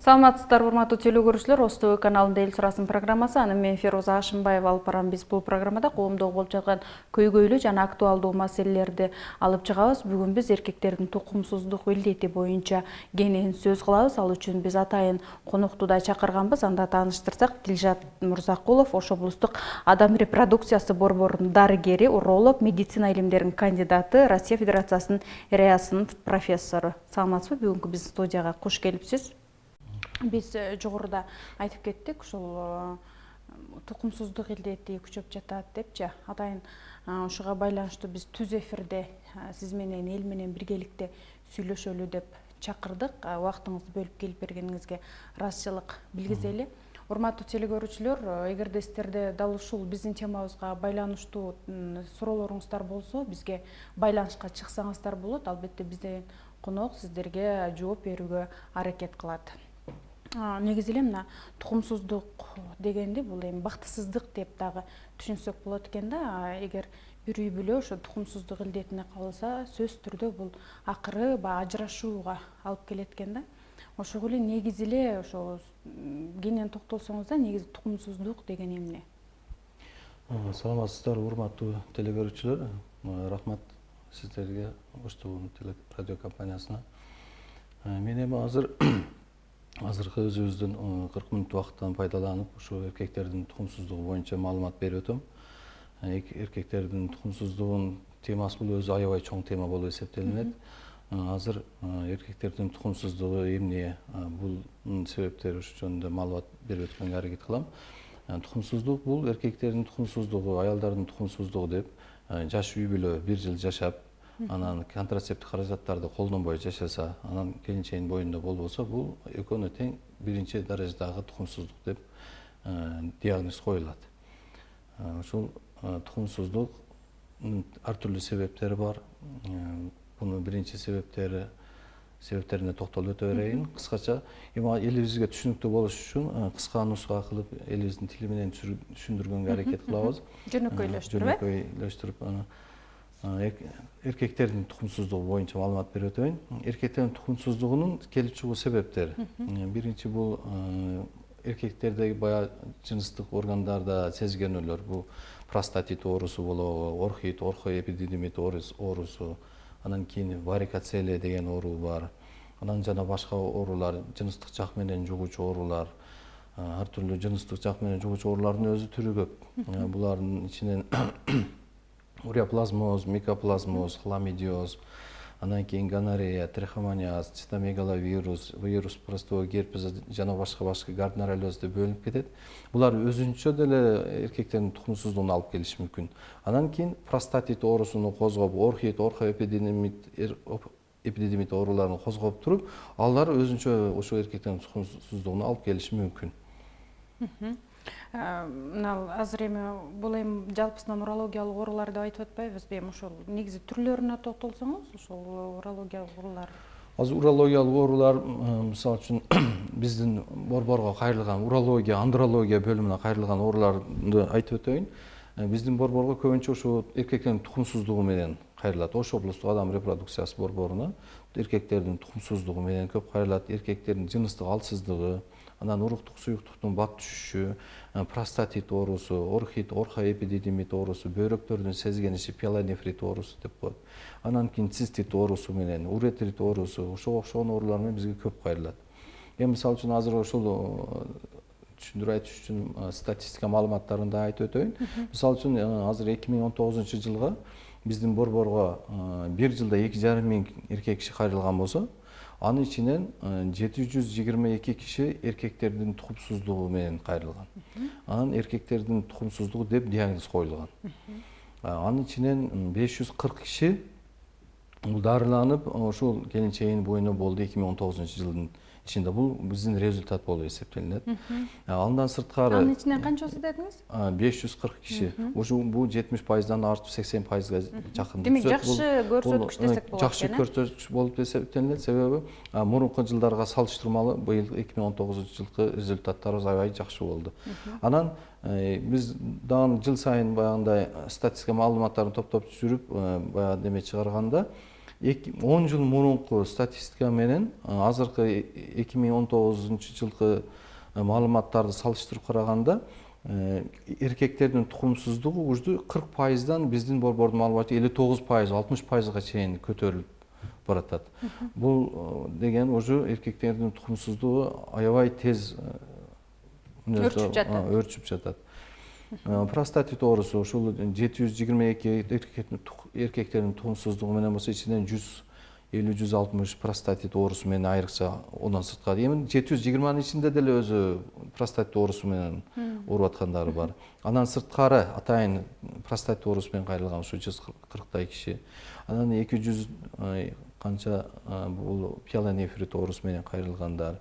Саламатсыздар, урматтуу теле көрүүчүлөр, Оз ТВ каналында эл сурасын программасы. Анын мен Фироза Ашымбаева алып барам. Биз бул программада коомдо болуп жаткан көйгөйлүү жана актуалдуу маселелерди алып чыгабыз. Бүгүн биз эркектердин тукумсуздук илдети боюнча кенен сөз кылабыз. Ал үчүн биз атайын конокту да чакырганбыз. Анда тааныштырсак, Дилжат Мурзакулов, Ош облустук адам репродукциясы борборунун дарыгери, уролог, медицина илимдеринин кандидаты, Россия Федерациясынын РЭА-сынын профессору. Саламатсызбы? Бүгүнкү биздин студияга куш келипсиз. Биз жогоруда айтып кеттик, ушул тукумсуздук илдети күчөп жатат депчи. Атайын ушуга байланыштуу биз түз эфирде сиз менен, эл менен биргеликте сүйлөшөлү деп чакырдык. Убактыңызды бөлүп келип бергениңизге ыраазычылык билгизели. Урматтуу теле көрүүчүлөр, эгерде сиздерде дал ушул биздин темабызга байланыштуу суроолоруңуздар болсо, бизге байланышка чыксаңыздар болот. Албетте бизден конок сиздерге жооп берүүгө аракет кылат. Негизи эле мына тукумсуздук дегенди бул эми бактысыздык деп дагы түшүнсөк болот экен да. Эгер бир үй бүлө ошо тукумсуздук илдетине кабылса, сөзсүз түрдө бул акыры баягы ажырашууга алып келет экен да. Ошого эле негизи эле ошо кенен токтолсоңуз да, негизи тукумсуздук деген эмне? Саламатсыздар, урматтуу теле көрүүчүлөр. Рахмат сиздерге, Ош ТВ теле радио компаниясына. Мен эми азыркы өзүбүздүн 40 мүнөт убакыттан пайдаланып, ушу эркектердин тукумсуздугу боюнча маалымат берип өтөм. Эркектердин тукумсуздугунун темасы бул өзү аябай чоң тема болуп эсептелинет. Азыр эркектердин тукумсуздугу эмне, бул себептери ушул жөнүндө маалымат берип өткөнгө аракет кылам. Тукумсуздук бул эркектердин тукумсуздугу, аялдардын тукумсуздугу деп, жаш үй бүлө 1 жыл жашап, анан контрацептик каражаттарды колдонбой жашаса, анан келинчегинин боюнда болбосо, бул экөөнө тең биринчи даражадагы тукумсуздук деп диагноз коюлат. Ушул тукумсуздуктун ар түрдүү себептери бар. Бунун биринчи себептерине токтолуп өтө берейин. Кыскача, эми элибизге түшүнүктүү болуш үчүн кыска нуска кылып элибиздин тили менен түшүндүргөнгө аракет кылабыз. Жөнөкөйлөштүрүп, эркектердин тукумсуздугу боюнча маалымат берип өтөйүн. Эркектердин тукумсуздугунун келип чыгуу себептери. Биринчи бул эркектердеги баягы жыныстык органдарда сезгенүүлөр, бул простатит оорусу болобу, орхит, орхоэпидидимит оорусу, анан кийин варикоцелия деген оору бар. Анан жана башка оорулар, жыныстык жак менен жугуучу оорулар, ар түрдүү жыныстык жак менен жугуучу оорулардын өзү түрү көп. Булардын ичинен уреоплазмоз, микоплазмоз, хламидиоз, анан кийин гонорея, трихомониаз, цитомегаловирус, вирус простого герпеса жана башка гарднеролез деп бөлүнүп кетет. Булар өзүнчө деле эркектердин тукумсуздугуна алып келиши мүмкүн. Анан кийин простатит оорусуну козгоп, орхит, орхоэпидидимит ооруларын козгоп туруп, алар өзүнчө ошол эркектердин тукумсуздугуна алып келиши мүмкүн. Азыр эми бул эми жалпысынан урологиялык оорулар деп айтып атпайбызбы? Эми ошол негизи түрлөрүнө токтолсоңуз, ошол урологиялык оорулар. Азыр урологиялык оорулар, мисалы үчүн биздин борборго кайрылган урология, андрология бөлүмүнө кайрылган ооруларды айтып өтөйүн. Биздин борборго көбүнчө ошо эркектердин тукумсуздугу менен кайрылат. Ош облустук адам репродукциясы борборуна эркектердин тукумсуздугу менен көп кайрылат. Эркектердин жыныстык алсыздыгы, анан уруктук суюктуктун бат түшүшү, простатит оорусу, орхит, орхоэпидидимит оорусу, бөйрөктөрдүн сезгениши, пиелонефрит оорусу деп коет. Анан кийин цистит оорусу менен, уретрит оорусу, ошого окшогон оорулар менен бизге көп кайрылат. Эми мисалы үчүн азыр ошол түшүндүрүп айтыш үчүн статистика маалыматтарын да айтып өтөйүн. Мисалы үчүн азыр 2019 жылга биздин борборго 1 жылда 2,5 миң эркек киши кайрылган болсо, анын ичинен 722 киши эркектердин тукумсуздугу менен кайрылган. Анан эркектердин тукумсуздугу деп диагноз коюлган. Анын ичинен 540 киши дарыланып, ошол келинчегинин боюна болду 2019 жылдын ичинде. Бул биздин результат болуп эсептелинет. Андан сырткары Анын ичинен канчасы дедиңиз? 540 киши. Ошо бул 70%дан артып 80%га жакын. Демек жакшы көрсөткүч десек болот экен. Жакшы көрсөткүч болуп эсептелинет. Себеби мурунку жылдарга салыштырмалуу быйыл 2019 жылкы результаттарыбыз аябай жакшы болду. Анан биз дагы жыл сайын баягындай статистика маалыматтарын топтоп жүрүп, баягы неме чыгарганда 10 жыл мурунку статистика менен азыркы 2019 жылкы маалыматтарды салыштырып караганда эркектердин тукумсуздугу уже 40%дан биздин борбордун маалыматы 59%, 60%га чейин көтөрүлүп баратат. Бул деген уже эркектердин тукумсуздугу аябай тез өрчүп жатат. Простатит оорусу ушул 722 эркектердин тукумсуздугу менен болсо ичинен 150-160 простатит оорусу менен айрыкча одан сырткары. Эми 720 ичинде деле өзү простатит оорусу менен ооруп аткандары бар. Андан сырткары атайын простатит оорусу менен кайрылган ушу 140 киши. Анан 200 канча бул пиелонефрит оорусу менен кайрылгандар.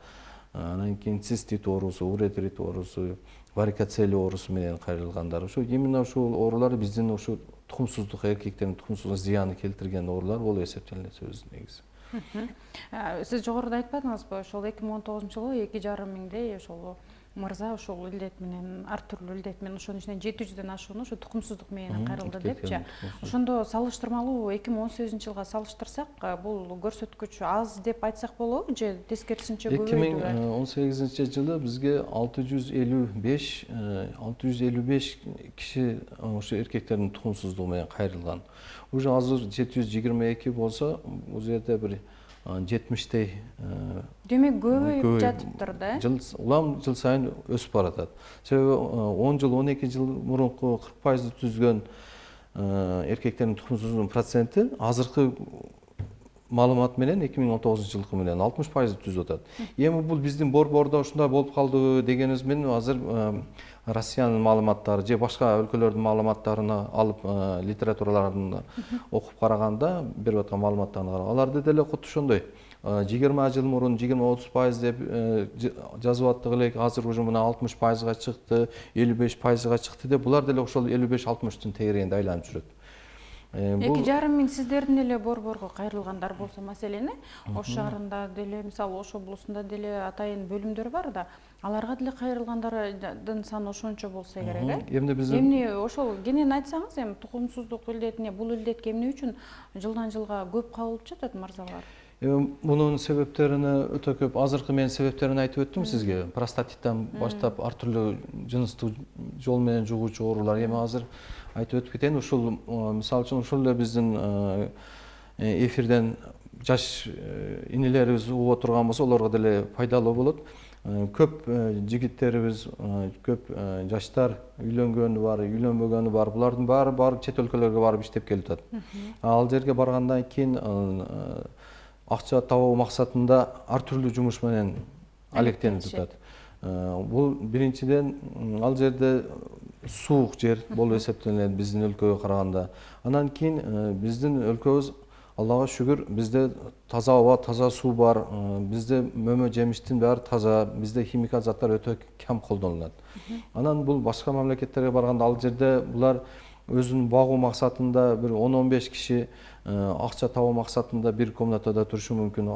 Анан кийин цистит оорусу, уретрит оорусу, варикоцель оорусу менен кайрылгандар. Ушу именно ушул оорулар биздин ушу тукумсуздук, эркектердин тукумсуздугуна зыяны келтирген оорулар болуп эсептелинет сөз негизи. Сиз жогоруда айтпадыңызбы, ошол 2019 жылы 2,5 миңдей ошол мырза ошол илдет менен, ар түрлүү илдет менен ошонун ичинен 700дөн ашууну ошо тукумсуздук менен кайрылды депчи. Ошондо салыштырмалуу 2018 жылга салыштырсак, бул көрсөткүч аз деп айтсак болобу же тескерисинче көбөйдүбү? 2018 жылы бизге 655 киши ошо эркектердин тукумсуздугу менен кайрылган. Уже азыр 722 болсо, бул жерде бир 70-тей. Демек көбөйүп жатыптыр да? Улам жыл сайын өсүп баратат. Себеби 10 жыл, 12 жыл мурунку 40% түзгөн эркектердин тукумсуздугунун проценти азыркы маалымат менен 2019 жылкы менен 60% түзүп атат. Эми бул биздин борбордо ушундай болуп калдыбы дегенибиз менен азыр Россиянын маалыматтары же башка өлкөлөрдүн маалыматтарына алып литератураларын окуп караганда, берип аткан маалыматтарын караганда, аларда деле куту ошондой 20 жыл мурун 20-30% деп жазып аттык элек, азыр уже мына 60%га чыкты, 55%га чыкты деп, булар деле ошол 55-60-тын тегерегинде айланып жүрөт. 2,5 миң сиздердин эле борборго кайрылгандар болсо маселени, Ош шаарында деле, мисалы Ош облусунда деле атайын бөлүмдөр бар да, аларга деле кайрылгандардын саны ошончо болсо керек, э? Эмне ошол кенен айтсаңыз, эми тукумсуздук илдетине, бул илдетке эмне үчүн жылдан жылга көп кабылып жатат мырзалар? Мунун себептерине өтө көп. Азыркы мен себептерин айтып өттүм сизге. Простатиттен баштап ар түрлүү жыныстык жол менен жугуучу оорулар. Эми азыр айтып өтүп кетейин. Ушул мисалы үчүн ушул эле биздин эфирден жаш инелерибиз угуп отурган болсо, олорго деле пайдалуу болот. Көп жигиттерибиз, көп жаштар үйлөнгөнү бар, үйлөнбөгөнү бар. Булардын баары барып чет өлкөлөргө барып иштеп келип атат. Ал жерге баргандан кийин акча табуу максатында ар түрлүү жумуш менен алектенип жатат. Бул биринчиден ал жерде суук жер болуп эсептелинет биздин өлкөгө караганда. Андан кийин биздин өлкөбүз Аллага шүгүр, бизде таза аба, таза суу бар, бизде мөмө жемиштин баары таза, бизде химикат заттар өтө кем колдонулат. Анан бул башка мамлекеттерге барганда ал жерде булар өзүн багуу максатында бир 10-15 киши акча табуу максатында бир комнатада турушу мүмкүн.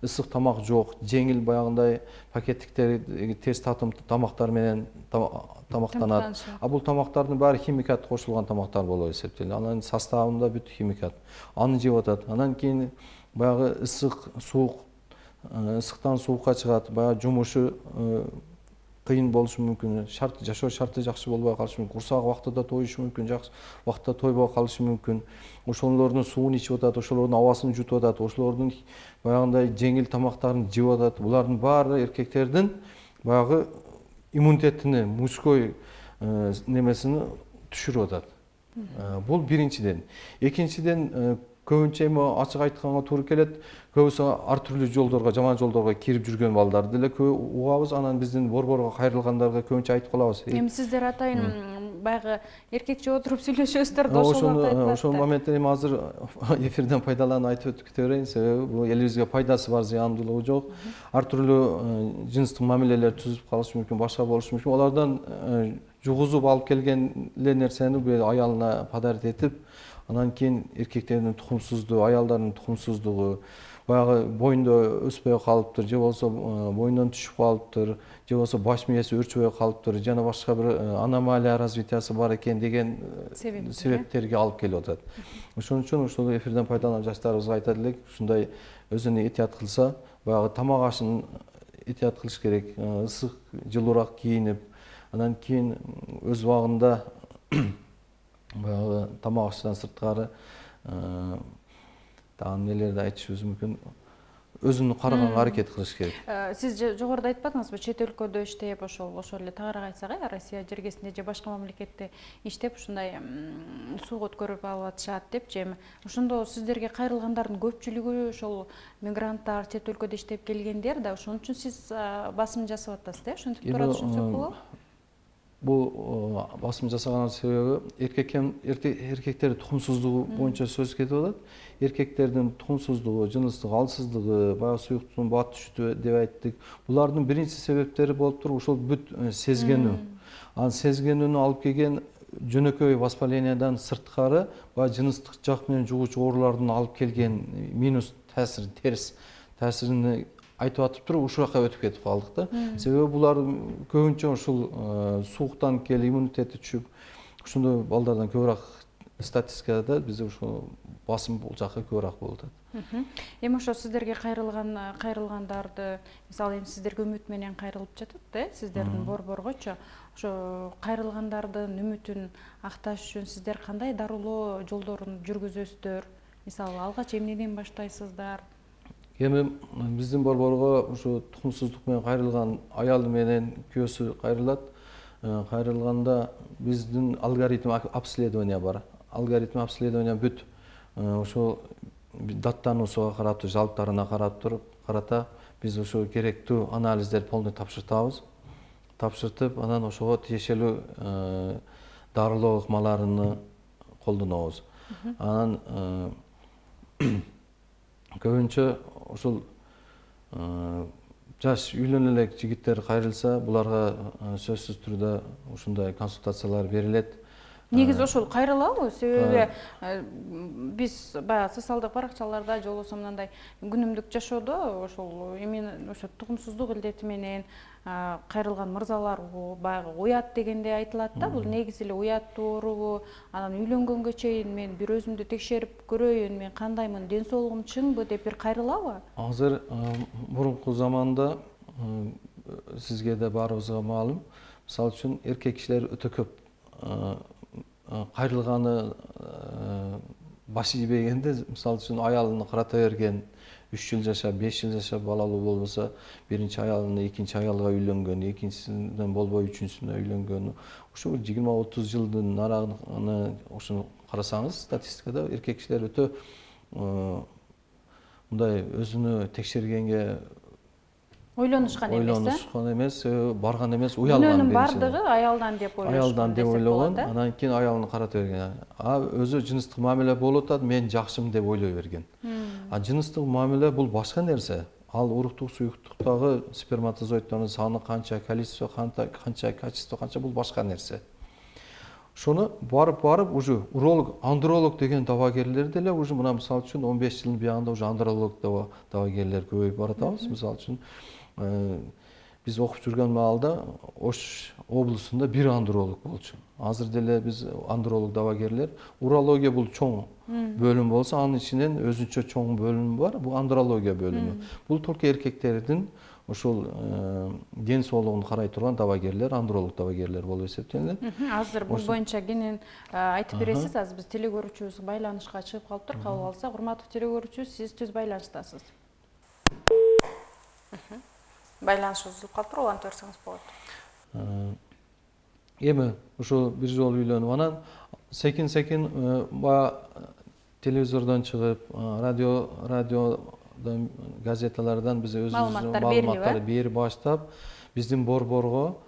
Ысык тамак жок, жеңил баягындай пакеттиктер тез татым тамактар менен тамактанат. Бул тамактардын баары химикат кошулган тамактар болуп эсептелет. Анын составында бүт химикат. Аны жеп атат. Анан кийин баягы ысык, суук, ысыктан суукка чыгат, баягы жумушу кыйын болушу мүмкүн, жашоо шарты жакшы болбой калышы мүмкүн, курсак убактыда тоюшу мүмкүн, жакшы убакытта тойбой калышы мүмкүн. Ошолордун суун ичип атат, ошолордун абасын жутуп атат, ошолордун баягындай жеңил тамактарын жеп атат. Булардын баары эркектердин баягы иммунитетини, мужской немесини түшүрүп атат. Бул биринчиден. Экинчиден, көбүнчө эми ачык айтканга туура келет. Көбүсү ар түрлүү жолдорго, жаман жолдорго кирип жүргөн балдар деле көп угабыз. Анан биздин борборго кайрылгандарга көбүнчө айтып калабыз. Эми сиздер атайын баягы эркекче отуруп сүйлөшөсүздөр да ошолорду айтып ошол моментте эми азыр эфирден пайдаланып айтып өтүп кете берейин. Себеби бул элибизге пайдасы бар, зыяндуулугу жок. Ар түрлүү жыныстык мамилелер түзүп калышы мүмкүн, башка болушу мүмкүн. Алардан жугузуп алып келген эле нерсени аялына подарить этип, анан кийин эркектердин тукумсуздугу, аялдардын тукумсуздугу, баягы боюнда өспөй калыптыр, же болбосо боюндан түшүп калыптыр, же болбосо баш мээси өрчүбөй калыптыр, жана башка бир аномалия развитиясы бар экен деген себептерге алып келип атат. Ошон үчүн ушул эфирден пайдаланып жаштарыбызга айтат элек, ушундай өзүнө этият кылса, баягы тамак ашын этият кылыш керек, ысык жылуураак кийинип, анан кийин өз убагында баягы тамак ашынан сырткары дагы эмнелерди айтышыбыз мүмкүн, өзүн караганга аракет кылыш керек. Сиз жогоруда айтпадыңызбы, чет өлкөдө иштеп, ошол эле тагыраак айтсак, Россия жергесинде же башка мамлекетте иштеп ушундай сууга өткөрүп алып атышат деп, же эми ошондо сиздерге кайрылгандардын көпчүлүгү ошол мигранттар, чет өлкөдө иштеп келгендер да, ошон үчүн сиз басым жасап атасыз да, ошентип тура түшүнсөк болобу? Бул басым жасаганын себеби эркектердин тукумсуздугу боюнча сөз кетип атат. Эркектердин тукумсуздугу, жыныстык алсыздыгы, баягы суюктуктун бат түшүтү деп айттык. Булардын биринчи себептери болуп туруп ушул бүт сезгенүү. Анын сезгенүүнү алып келген жөнөкөй воспалениядан сырткары баягы жыныстык жак менен жугуучу оорулардын алып келген минус таасирин, терс таасирин айтып атып туруп ушул жака өтүп кетип калдык да. Себеби булар көбүнчө ушул сууктан келип иммунитети түшүп, ошондой балдардан көбүрөөк статистикада бизде ушул басым бул жака көбүрөөк болуп атат. Эми ошо сиздерге кайрылгандарды, мисалы эми сиздерге үмүт менен кайрылып жатат да, сиздердин борборгочу. Ошо кайрылгандардын үмүтүн акташ үчүн сиздер кандай дарылоо жолдорун жүргүзөсүздөр? Мисалы алгач эмнеден баштайсыздар? Эми биздин борборго ушу тукумсуздук менен кайрылган аялы менен күйөөсү кайрылат. Кайрылганда биздин алгоритм обследование бар. Алгоритм обследование бүт ошол даттануусуга карап туруп, жалптарына карата биз ошо керектүү анализдерди полный тапшыртабыз. Тапшыртып, анан ошого тиешелүү дарылоо ыкмаларын колдонобуз. Анан көбүнчө ушул жаш үйлөнө элек жигиттер кайрылса, буларга сөзсүз түрдө ушундай консультациялар берилет. Негизи ошол кайрылабы? Себеби биз баягы социалдык баракчаларда же болбосо мындай күнүмдүк жашоодо ошол именно ошо тукумсуздук илдети менен кайрылган мырзалар баягы уят дегенде айтылат да. Бул негизи эле уяттуу оорубу? Анан үйлөнгөнгө чейин мен бир өзүмдү текшерип көрөйүн, мен кандаймын, ден соолугум чыңбы деп бир кайрылабы? Азыр мурунку заманда сизге да баарыбызга маалым, мисалы үчүн эркек кишилер өтө көп кайрылганы башы ийбегенде, мисалы үчүн аялын карата берген, 3 жыл жашап, 5 жыл жашап балалуу болбосо, биринчи аялына, экинчи аялга үйлөнгөн, экинчисинен болбой үчүнчүсүнө үйлөнгөн. Ушул 20-30 жылдын аралыгына ошону карасаңыз, статистикада эркек кишилер өтө мындай өзүнө текшергенге ойлонушкан эмес, барган эмес, уялган. Күнөөнүн бардыгы аялдан деп ойлошкон. Аялдан деп ойлогон, анан кийин аялын карата берген. Өзү жыныстык мамиле болуп атат, мен жакшымын деп ойлой берген. Жыныстык мамиле бул башка нерсе. Ал уруктук, суюктуктагы сперматозоиддордун саны канча, количество канча, качество канча, бул башка нерсе. Ошону барып уже уролог, андролог деген давагерлер деле уже мына мисалы үчүн 15 жылдын биягында уже андролог давагерлер көбөйүп баратабыз. Мисалы үчүн биз окуп жүргөн маалда Ош облусунда бир андролог болчу. Азыр деле биз андролог давагерлер, урология бул чоң бөлүм болсо, анын ичинен өзүнчө чоң бөлүм бар, бул андрология бөлүмү. Бул только эркектердин ошол ден соолугун карай турган давагерлер, андролог давагерлер болуп эсептелет. Азыр бул боюнча кенен айтып бересиз. Азыр биз телекөрүүчүбүз байланышка чыгып калыптыр. Кабыл алсак, урматтуу телекөрүүчү, сиз түз байланыштасыз. Байланыш үзүлүп калыптыр, улантып берсеңиз болот. Эми ошо бир жолу үйлөнүп, анан секин баягы телевизордон чыгып, радиодон, газеталардан биз өзүбүздүн маалыматтарды берип баштап, биздин борборго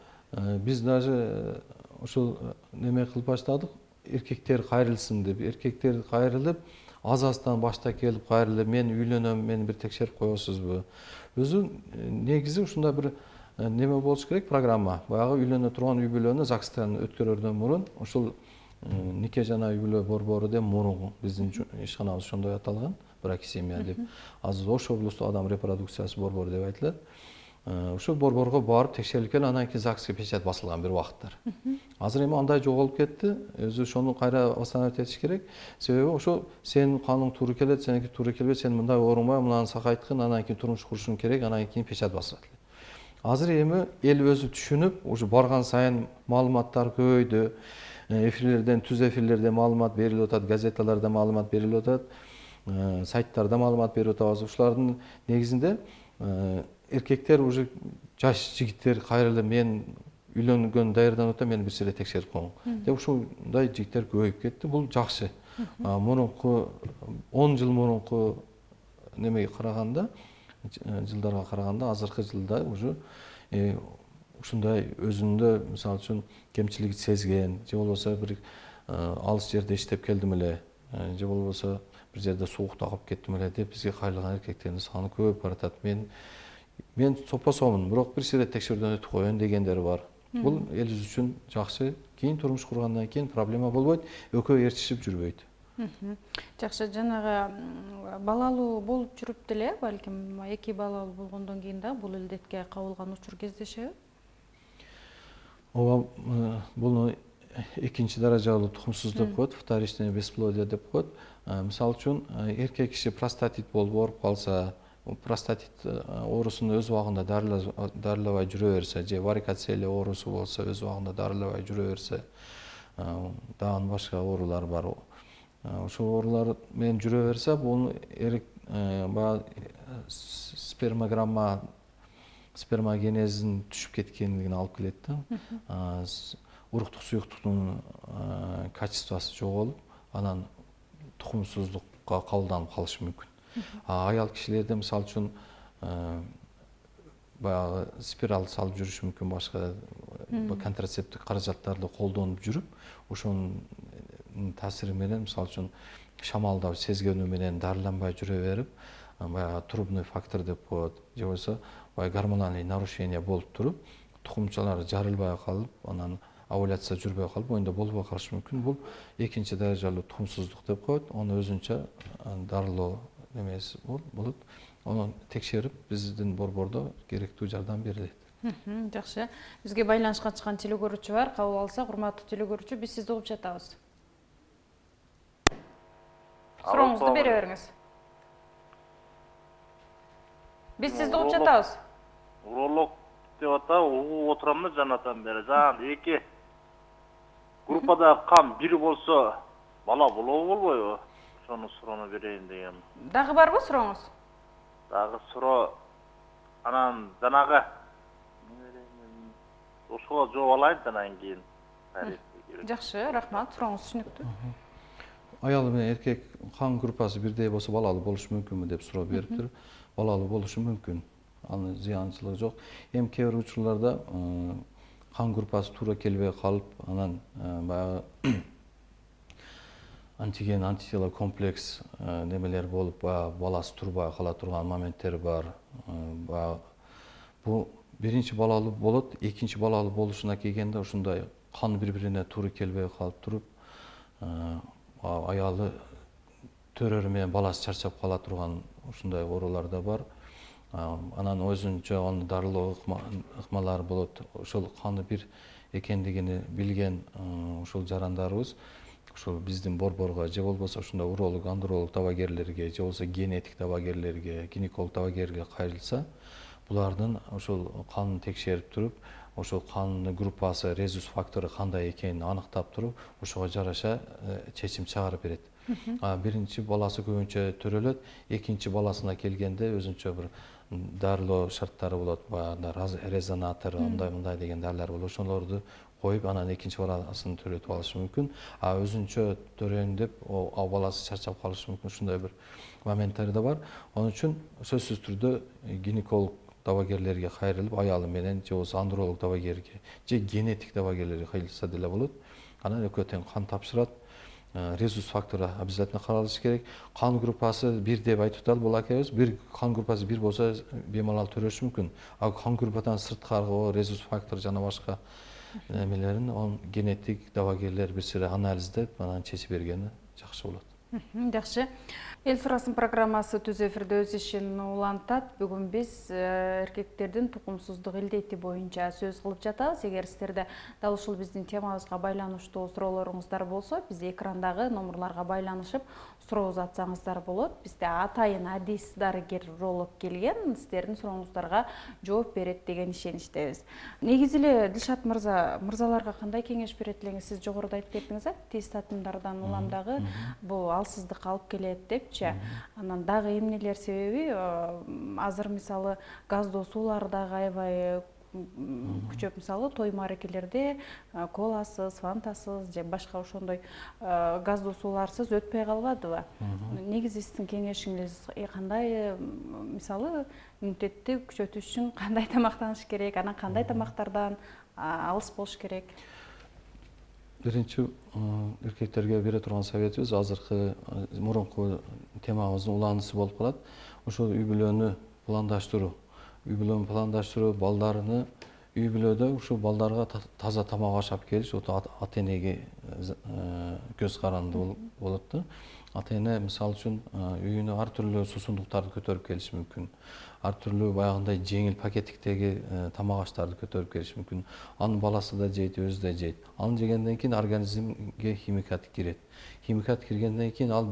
биз даже ушул неме кылып баштадык, эркектер кайрылсын деп. Эркектер кайрылып, аз-аздан башта келип кайрылып, мен үйлөнөм, мени бир текшерип коесузбу? Өзү негизи ушундай бир неме болуш керек, программа. Баягы үйлөнө турган үй бүлөнү ЗАГСтан өткөрөрдөн мурун ушул нике жана үй бүлө борбору деп мурун биздин ишканабыз ошондой аталган. бракисемия деп. Азыр ошол облусту адам репродукциясы борбор деп айтылат. Ошол борборго барып текшерилип келип, анан кийин ЗАГСке печать басылган бир убакыттар. Азыр эми андай жоголуп кетти. Өзү ошону кайра восстановить этиш керек. Себеби ошо сенин каның туура келет, сеники туура келбейт, сен мындай ооруңба, мынаны сакайткын, анан кийин турмуш курушуң керек, анан кийин печать басылат. Азыр эми эл өзү түшүнүп, уже барган сайын маалыматтар көбөйдү. Эфирлерден, түз эфирлерден маалымат берилип атат, газеталарда маалымат берилип атат, сайттарда маалымат берип атабыз. Ушулардын негизинде эркектер уже жаш жигиттер кайра эле мен үйлөнгөн даярданып атам, мени бир сире текшерип коюң деп ушундай жигиттер көбөйүп кетти. Бул жакшы. Мурунку 10 жыл мурунку немеге караганда, жылдарга караганда азыркы жылда уже ушундай өзүндө мисалы үчүн кемчилик сезген, же болбосо бир алыс жерде иштеп келдим эле, же болбосо бир жерде суукта калып кеттим эле деп бизге кайрылган эркектердин саны көбөйүп баратат. Мен сопосомун, бирок бир сире текшерүүдөн өтүп коеюн дегендер бар. Бул элибиз үчүн жакшы. Кийин турмуш кургандан кийин проблема болбойт, экөө ээрчишип жүрбөйт. Жакшы, жанагы балалуу болуп жүрүп деле, балким 2 балалуу болгондон кийин да бул илдетке кабылган учур кездешеби? Ооба, буну экинчи даражалуу тукумсуздук деп коет, вторичное бесплодие деп коет. Мисалы үчүн эркек киши простатит болуп ооруп калса, простатит оорусун өз убагында дарылабай жүрө берсе, же варикоцелия оорусу болсо өз убагында дарылабай жүрө берсе, дагы башка оорулар бар. Ошол оорулар менен жүрө берсе, бул баягы спермогенезин түшүп кеткендигине алып келет да. Уруктук суюктуктун качествосу жоголуп, анан тукумсуздукка кабылданып калышы мүмкүн. Аял кишилерде мисалы үчүн баягы спираль салып жүрүшү мүмкүн, башка контрацептик каражаттарды колдонуп жүрүп, ошонун таасири менен мисалы үчүн шамалдап сезгөнү менен дарыланбай жүрө берип, баягы трубный фактор деп коет, же болбосо гормоналдык нарушение болуп туруп, тукумчалар жарылбай калып, анан овуляция жүрбөй калып, оюнда болбой калышы мүмкүн. Бул экинчи даражалуу тукумсуздук деп коет. Аны өзүнчө дарылоо немеси болот. Аны текшерип, биздин борбордо керектүү жардам берилет. Жакшы. Бизге байланышка чыккан телекөрүүчү бар. Кабыл алсак, урматтуу телекөрүүчү, биз сизди угуп жатабыз. Сурооңузду бере бериңиз. Биз сизди угуп жатабыз. Уролог деп атам, угуп отурам да жанатан бери. Жаңы эки группада кан бир болсо бала болобу болбойбу? Ошону суроону берейин деген. Дагы барбы сурооңуз? Дагы суроо анан жанагы ошого жооп алайын анан кийин. Жакшы, рахмат. Сурооңуз түшүнүктүү. Аял менен эркек кан группасы бирдей болсо балалуу болушу мүмкүнбү деп суроо бериптир. Балалуу болушу мүмкүн. Анын зыянчылыгы жок. Эми кээ бир учурларда кан группасы туура келбей калып, анан баягы антиген, антитела комплекс немелер болуп, баласы турбай кала турган моменттер бар. Бул биринчи балалуу болот, экинчи балалуу болушуна келгенде ушундай кан бири-бирине туура келбей калып туруп, аялы төрөрү менен баласы чарчап кала турган ушундай оорулар да бар. Анан өзүнчө аны дарылоо ыкмалары болот. Ошол каны бир экендигини билген ушул жарандарыбыз ошол биздин борборго же болбосо ушундай уролог, андролог табагерлерге, же болбосо генетик табагерлерге, гинеколог табагерлерге кайрылса, булардын ошол канын текшерип туруп, ошол канын группасы, резус фактору кандай экенин аныктап туруп, ошого жараша чечим чыгарып берет. Биринчи баласы көбүнчө төрөлөт, экинчи баласына келгенде өзүнчө бир дарылоо шарттары болот, баягы резонатор, мындай деген дарылар болот. Ошолорду коюп, анан экинчи баласын төрөтүп алышы мүмкүн. Өзүнчө төрөйүн деп, баласы чарчап калышы мүмкүн. Ушундай бир моменттер да бар. Onun үчүн сөзсүз түрдө гинеколог табагерлерге кайрылып, аялы менен же болбосо андролог табагерге, же генетик табагерлерге кайрылса деле болот. Анан экөө тең кан тапшырат. Резус фактору обязательно каралышы керек. Кан группасы бир деп айтып атат бул акебиз. Бир кан группасы бир болсо бемалал төрөшү мүмкүн. Кан группадан сырткары резус фактор жана башка немелерин генетик табагерлер бир сире анализдеп, анан чечип бергени жакшы болот. Жакшы. Эл сурасын программасы түз эфирде өз ишин улантат. Бүгүн биз эркектердин тукумсуздук илдети боюнча сөз кылып жатабыз. Эгер сиздерде дал ушул биздин темабызга байланыштуу суроолоруңуздар болсо, биз экрандагы номерларга байланышып суроо узатсаңыздар болот. Бизде атайын адис дарыгер уролог келген, сиздердин сурооңуздарга жооп берет деген ишеничтебиз. Негизи эле Дилшат мырзаларга кандай кеңеш берет элеңиз? Сиз жогоруда айтып кеттиңиз, тестатымдардан улам дагы бул алсыздыкка алып келет депчи. Анан дагы эмнелер себеби? Азыр мисалы газдуу суулар дагы аябай күчөп, мисалы той мааракелерде коласыз, фантасыз же башка ошондой газдуу сууларсыз өтпөй калбадыбы? Негизи сиздин кеңешиңиз кандай? Мисалы иммунитетти күчөтүш үчүн кандай тамактаныш керек? Анан кандай тамактардан алыс болуш керек? Биринчи эркектерге бере турган советибиз азыркы мурунку темабыздын уландысы болуп калат. Ошол үй бүлөнү пландаштыруу. Үй бүлөнү пландаштыруу, балдарыны үй бүлөдө ушул балдарга таза тамак ашап келиш, ата энеге көз каранды болот да. Ата эне мисалы үчүн үйүнө ар түрлүү суусундуктарды көтөрүп келиши мүмкүн. Ар түрлүү баягындай жеңил пакеттиктеги тамак аштарды көтөрүп келиши мүмкүн. Анын баласы да жейт, өзү да жейт. Аны жегенден кийин организмге химикат кирет. Химикат киргенден кийин ал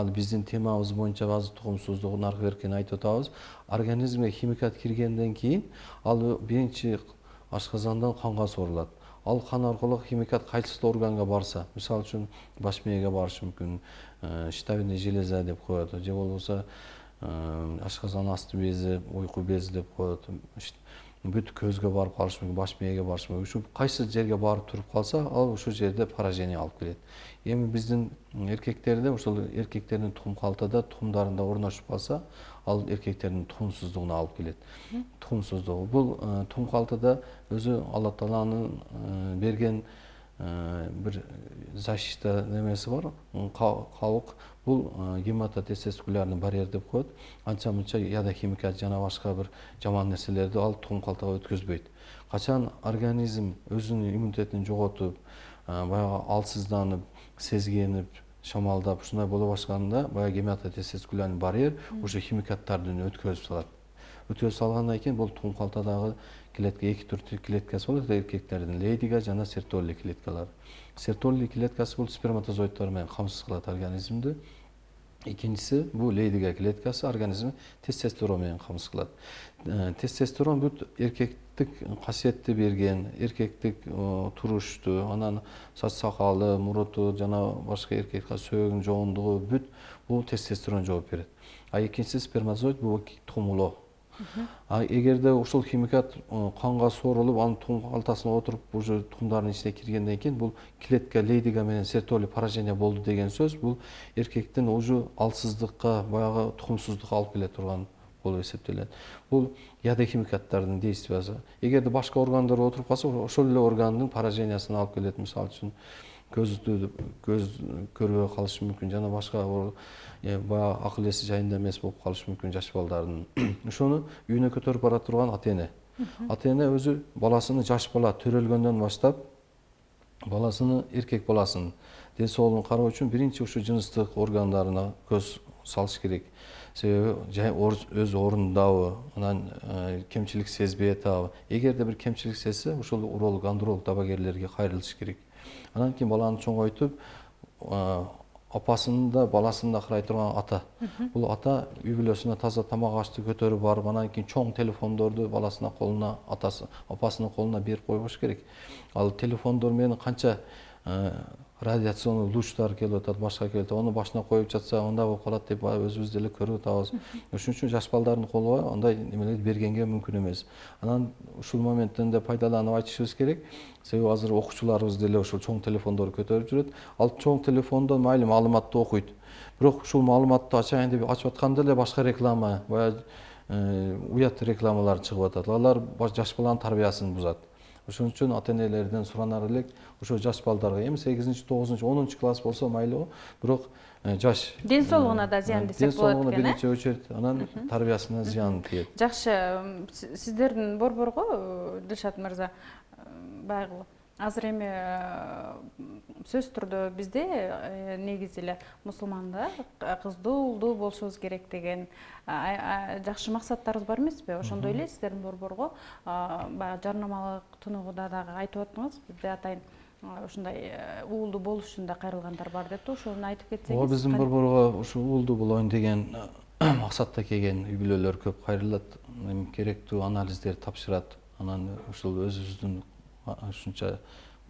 биздин темабыз боюнча азыр тукумсуздугун аркы беркени айтып атабыз. Организмге химикат киргенден кийин ал биринчи ашказандан канга сорулат. Ал кан аркылуу химикат кайсы органга барса, мисалы үчүн баш мээге барышы мүмкүн, щитовидный железа деп коет, же болбосо ашказан асты бези, уйку бези деп коет. Бүт көзгө барып калышы мүмкүн, баш мээге барышы мүмкүн. Ушу кайсы жерге барып туруп калса, ал ошол жерде поражение алып келет. Эми биздин эркектерде ошол эркектердин тукум калтада тукумдарында орношуп калса, ал эркектердин тукумсуздугуна алып келет. Тукумсуздугу бул тукум калтада өзү Алла Тааланын берген бир защита немеси бар, кабык. Бул гематотестикулярный барьер деп коет. Анча мынча яда химикат жана башка бир жаман нерселерди ал тукум калтага өткөзбөйт. Качан организм өзүнүн иммунитетин жоготуп, баягы алсызданып, сезгенип, шамалдап ушундай боло башлаганда, баягы гематотестикулярный барьер ушу химикаттарды өткөзүп салат. Өткөзүп салгандан кийин бул тукум калтадагы клетка, эки түрдүү клеткасы болот эркектердин: лейдига жана сертолли клеткалар. Сертолли клеткасы бул сперматозоидтор менен камсыз кылат организмди. Экинчиси бул лейдига клеткасы организмди тестостерон менен камсыз кылат. Тестостерон бүт эркектик касиетти берген, эркектик турушту, анан сач сакалы, муруту жана башка эркекке сөөгүнүн жоомдугу бүт бул тестостерон жооп берет. А экинчиси сперматозоид бул тумулоо. Эгерде ушул химикат канга сорулуп, анын тукум калтасына отуруп, уже тукумдардын ичине киргенден кийин бул клетка лейдига менен сертолли поражение болду деген сөз, бул эркектин уже алсыздыкка, баягы тукумсуздукка алып келе турган болуп эсептелет. Бул яда химикаттардын действиясы. Эгерде башка органдар отуруп калса, ошол эле органдын поражениясына алып келет. Мисалы үчүн көз көрбөй калышы мүмкүн жана башка баягы акыл эси жайында эмес болуп калышы мүмкүн жаш балдардын. Ошону үйүнө көтөрүп бара турган ата эне. Ата эне өзү баласыны жаш бала төрөлгөндөн баштап баласыны, эркек баласынын ден соолугун кароо үчүн биринчи ушу жыныстык органдарына көз салыш керек. Себеби өз орнундабы, анан кемчилик сезбей атабы. Эгерде бир кемчилик сезсе, ушул уролог, андролог дабагерлерге кайрылыш керек. Анан кийин баланы чоңойтуп, апасын да баласын да карай турган ата. Бул ата үй бүлөсүнө таза тамак ашты көтөрүп барып, анан кийин чоң телефондорду баласынын колуна, апасынын колуна берип койбош керек. Ал телефондор менен канча радиационный лучтар келип атат, башка келип атат. Ону башына коюп жатса, андай болуп калат деп өзүбүз деле көрүп атабыз. Ошон үчүн жаш балдардын колуна андай немелерди бергенге мүмкүн эмес. Анан ушул моменттен да пайдаланып айтышыбыз керек. Себеби азыр окуучуларыбыз деле ошол чоң телефондорду көтөрүп жүрөт. Ал чоң телефондон майли маалыматты окуйт. Бирок ушул маалыматты ачайын деп ачып атканда эле башка реклама, баягы уят рекламалар чыгып атат. Алар жаш баланын тарбиясын бузат. Ошон үчүн ата энелерден суранар элек, ошо жаш балдарга эми 8-9, 10 класс болсо майлуу, бирок жаш ден соолугуна да зыян десек болот экен. Ден соолугуна биринчи очередь, анан тарбиясына зыян тиет. Жакшы, сиздердин борборго Дилшат мырза, байгылы Азыр эми сөзсүз түрдө бизде негизи эле мусулманда кыздуу уулдуу болушубуз керек деген жакшы максаттарыбыз бар эмеспи? Ошондой эле сиздердин борборго баягы жарнамалык тунугуда дагы айтып аттыңыз, бизде атайын ушундай уулдуу болуш үчүн да кайрылгандар бар деп, ошону айтып кетсеңиз. Ооба, биздин борборго ушу уулдуу болоюн деген максатта келген үй бүлөлөр көп кайрылат. Керектүү анализдерди тапшырат. Анан ушул өзүбүздүн ушунча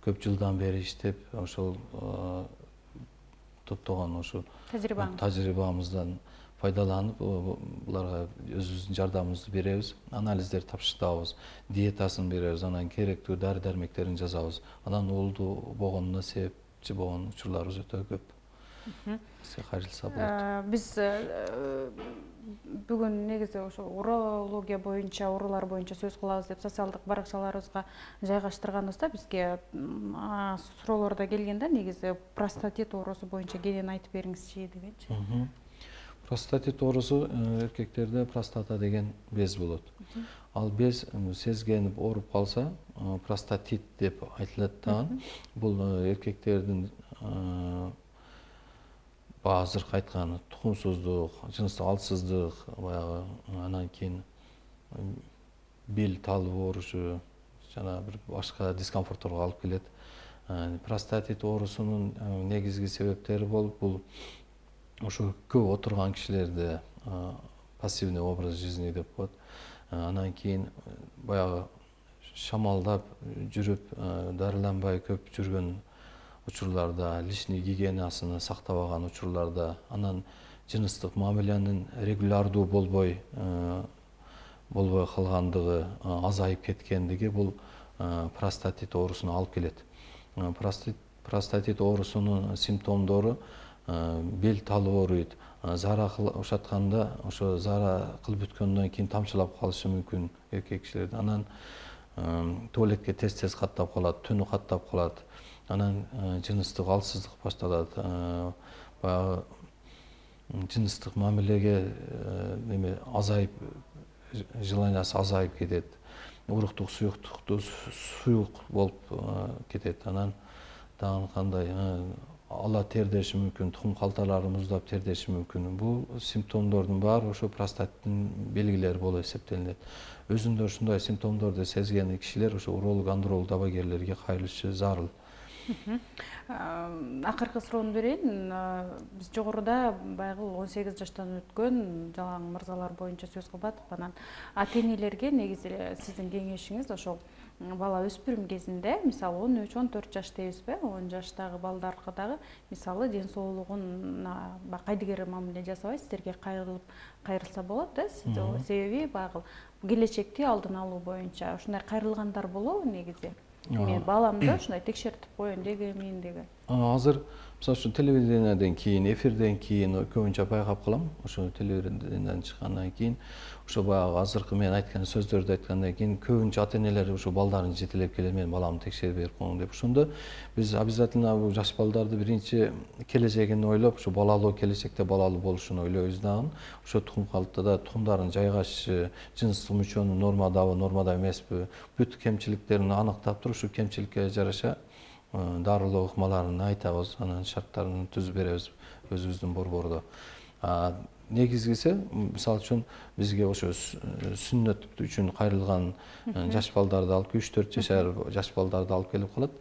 көп жылдан бери иштеп, ошол топтогон ушу тажрыйбамыздан пайдаланып, буларга өзүбүздүн жардамыбызды беребиз, анализдерди тапшыртабыз, диетасын беребиз, анан керектүү дары-дармектерин жазабыз. Анан уулдуу болгонуна себепчи болгон учурларыбыз өтө көп. Сизге кайрылса болот. Биз бүгүн негизи ошо урология боюнча, оорулар боюнча сөз кылабыз деп социалдык баракчаларыбызга жайгаштырганыбызда бизге суроолордо келген да, негизи простатит оорусу боюнча кенен айтып бериңизчи дегенчи. Простатит оорусу эркектерде простата деген без болот. Ал без сезгенип ооруп калса, простатит деп айтылат дагы. Бул эркектердин азыркы айткан тукумсуздук, жыныстык алсыздык, баягы анан кийин бел талып оорушу, жана бир башка дискомфортторго алып келет. Простатит оорусунун негизги себептери болуп, бул ошо көп отурган кишилерде пассивный образ жизни деп коет. Анан кийин баягы шамалдап жүрүп, дарыланбай көп жүргөн учурларда, личный гигиенасыны сактабаган учурларда, анан жыныстык мамиленин регулярдуу болбой калгандыгы, азайып кеткендиги бул простатит оорусуна алып келет. Простатит оорусунун симптомдору бел талып ооруйт, зара ушатканда ошо зара кылып бүткөндөн кийин тамчылап калышы мүмкүн эркек кишилерде. Анан туалетке тез каттап калат, түнү каттап калат. Анан жыныстык алсыздык башталат. Баягы жыныстык мамилеге неме азайып, желаниясы азайып кетет. Уруктук суюктукту суюк болуп кетет. Анан дагы кандай ала тердеши мүмкүн, тукум калталары муздап тердеши мүмкүн. Бул симптомдордун баары ошо простаттын белгилери болуп эсептелинет. Өзүндө ушундай симптомдорду сезген кишилер ошо уролог, андролог дабагерлерге кайрылышы зарыл. Акыркы суроону берейин. Биз жогоруда баягы 18 жаштан өткөн жалаң мырзалар боюнча сөз кылбадык. Анан ата-энелерге негизи сиздин кеңешиңиз ошол бала өспүрүм кезинде, мисалы 13-14 жаш дейбизби, 10 жаштагы балдарга дагы мисалы ден соолугуна кайдыгер мамиле жасабай сиздерге кайрылса болот да. Себеби баягы келечекти алдын алуу боюнча ушундай кайрылгандар болобу негизи? Мен баламды ушундай текшертип коеюн дегенмин деген. Азыр мисалы үчүн телевиденияден кийин, эфирден кийин көбүнчө байкап калам. Ошо телевиденияден чыккандан кийин, ошо баягы азыркы мен айткан сөздөрдү айткандан кийин көбүнчө ата-энелер ошо балдарын жетелеп келет, мен баламды текшерип берип коеюн деп. Ошондо биз обязательно бул жаш балдарды биринчи келечегин ойлоп, ошо балалуу келечекте балалуу болушун ойлойбуз дагы. Ошо тукум калтада тукумдардын жайгашышы, жыныстык мүчөнүн нормадабы, нормада эмеспи, бүт кемчиликтерин аныктап туруп, ушу кемчиликке жараша дарылоо ыкмаларын айтабыз, анан шарттарын түзүп беребиз өзүбүздүн борбордо. Негизгиси, мисалы үчүн бизге ошо сүннөт үчүн кайрылган жаш балдарды алып, 3-4 жашар жаш балдарды алып келип калат.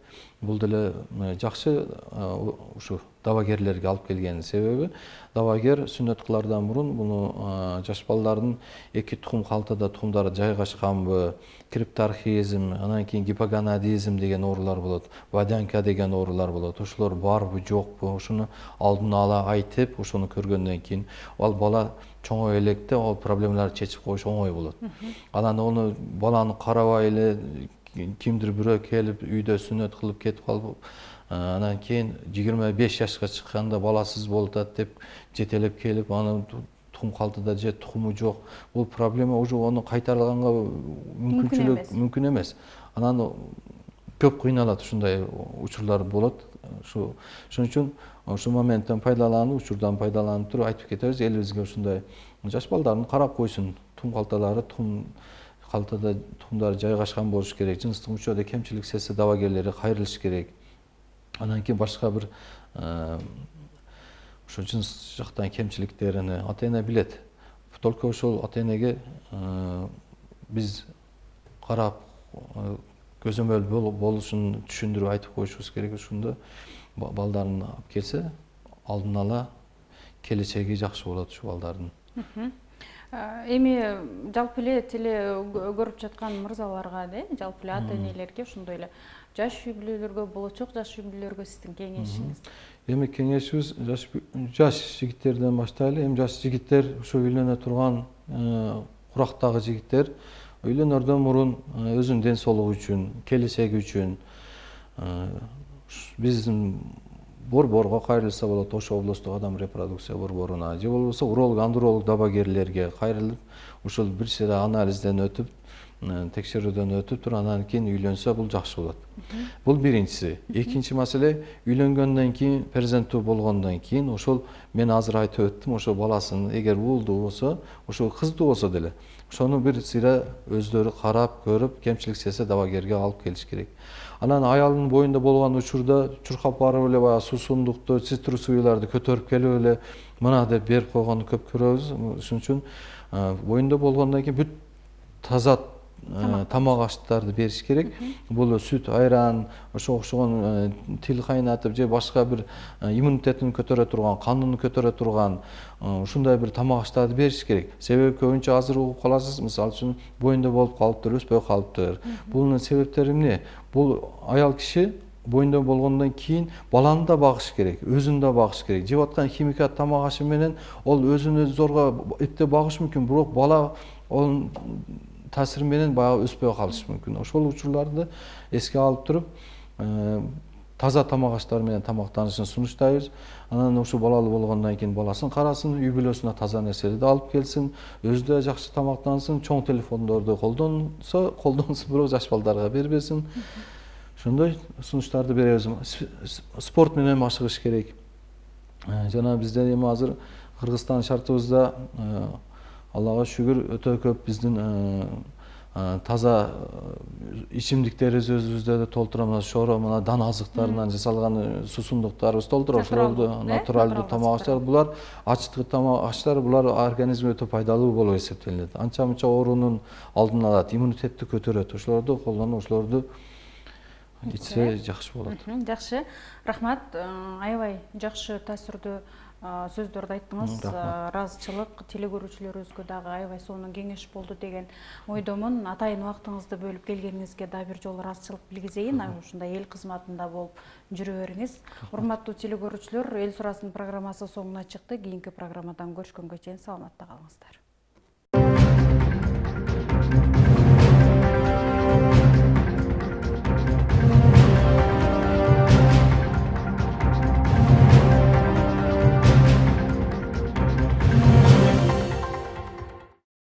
Бул деле жакшы ушу дабагерлерге алып келгенин себеби, дабагер сүннөт кылардан мурун буну жаш балдардын эки тукум калтада тукумдары жайгашканбы, крипторхизм, анан кийин гипоганадизм деген оорулар болот, водянка деген оорулар болот. Ошолор барбы, жокпу, ошону алдын ала айтып, ошону көргөндөн кийин ал бала чоңой электе ал проблемаларды чечип коюш оңой болот. Анан ону баланы карабай эле кимдир бирөө келип үйдө сүннөт кылып кетип калып, анан кийин 25 жашка чыкканда баласыз болуп атат деп жетелеп келип, аны тукум калтыда же тукуму жок. Бул проблема уже ону кайтарганга мүмкүнчүлүк мүмкүн эмес. Анан көп кыйналат, ушундай учурлар болот. Ошон үчүн ошол моменттен пайдаланып, учурдан пайдаланып туруп айтып кетебиз, элибизге ушундай жаш балдарын карап койсун, тукум калталары, тукум калтада тукумдары жайгашкан болуш керек, жыныстык мүчөдө кемчилик сезсе дабагерлери кайрылыш керек. Анан кийин башка бир ошо жыныс жактан кемчиликтерини ата эне билет. Только ошол ата энеге биз карап көзөмөл болушун түшүндүрүп айтып коюшубуз керек. Ушунда балдарын алып келсе, алдын ала келечеги жакшы болот ушу балдардын. Эми жалпы эле теле көрүп жаткан мырзаларга жалпы эле ата энелерге ошондой эле жаш үй бүлөлөргө, болочок жаш үй бүлөлөргө сиздин кеңешиңиз? Эми кеңешибиз жаш жигиттерден баштайлы. Эми жаш жигиттер ушу үйлөнө турган курактагы жигиттер үйлөнөрдөн мурун өзүнүн ден соолугу үчүн, келечеги үчүн биздин борборго кайрылса болот, Ош облустук адам репродукция борборуна же болбосо уролог, андролог дабагерлерге кайрылып, ушул бир сыйра анализден өтүп, текшерүүдөн өтүп туруп анан кийин үйлөнсө бул жакшы болот. Бул биринчиси. Экинчи маселе, үйлөнгөндөн кийин, перзенттүү болгондон кийин ошол мен азыр айтып өттүм, ошо баласын эгер уулдуу болсо, ошо кыздуу болсо деле ошону бир сыйра өздөрү карап, көрүп, кемчилик сезсе дабагерге алып келиш керек. Анан аялдын боюнда болгон учурда чуркап барып эле баягы суусундукту, цитрус уюларды көтөрүп келип эле мына деп берип койгонду көп көрөбүз. Ошон үчүн боюнда болгондон кийин бүт таза тамак аштарды бериш керек. Бул сүт, айран, ошого окшогон тил кайнатып же башка бир иммунитетин көтөрө турган, канын көтөрө турган ушундай бир тамак аштарды бериш керек. Себеби көбүнчө азыр угуп каласыз, мисалы үчүн боюнда болуп калыптыр, өспөй калыптыр. Бунун себептери эмне? Бул аял киши боюнда болгондон кийин баланы да багыш керек, өзүн да багыш керек. Жеп аткан химикат тамак ашы менен ол өзүн зорго эптеп багыш мүмкүн, бирок бала онун таасири менен баягы өспөй калышы мүмкүн. Ошол учурларды эске алып туруп, таза тамак аштар менен тамактанышын сунуштайбыз. Анан ушу балалуу болгондон кийин баласын карасын, үй бүлөсүнө таза нерселерди алып келсин, өзү да жакшы тамактансын, чоң телефондорду колдонсун, бирок жаш балдарга бербесин. Ошондой сунуштарды беребиз. Спорт менен машыгыш керек. Жана бизде эми азыр Кыргызстан шартыбызда Аллага шүгүр өтө көп биздин таза ичимдиктерибиз өзүбүздө да толтура, мына шоро, мына дан азыктарынан жасалган суусундуктарыбыз толтура, ошолорду натуралдуу тамак аштар. Булар ачтык тамак аштар, булар организмге өтө пайдалуу болуп эсептелинет. Анча-мынча оорунун алдын алат, иммунитетти көтөрөт. Ошолорду колдонуп, ошолорду ичсе жакшы болот. Жакшы. Рахмат. Аябай жакшы таасирдүү сөздөрдү айттыңыз. Ыраазычылык теле көрүүчүлөрүбүзгө дагы аябай сонун кеңеш болду деген ойдомун. Атайын убактыңызды бөлүп келгениңизге дагы бир жолу ыраазычылык билгизейин. Ушундай эл кызматында болуп жүрө бериңиз. Урматтуу теле көрүүчүлөр, Эл сурасын программасы соңуна чыкты. Кийинки программадан көрүшкөнгө чейин саламатта калыңыздар.